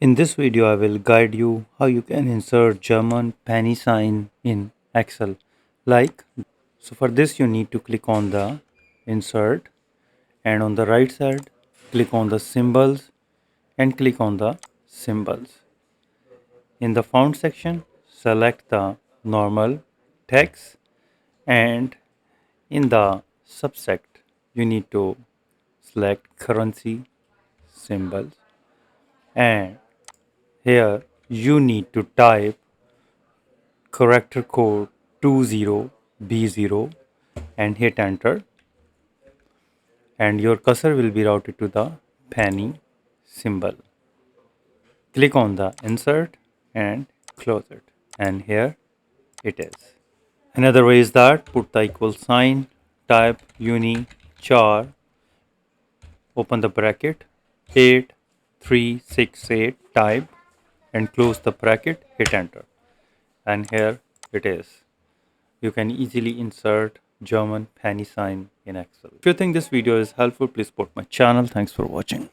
In this video, I will guide you how you can insert German penny sign in Excel. So for this you need to click on the insert and on the right side click on the symbols and click on the symbols. In the font section select the normal text and in the subsect you need to select currency symbols and here you need to type character code 20B0 and hit enter and your cursor will be routed to the penny symbol. Click on the insert and close it and here it is. Another way is that put the equal sign, type uni char, open the bracket 8368 type and close the bracket, hit enter and here it is. You can easily insert German penny sign in Excel. If you think this video is helpful, please support my channel. Thanks for watching.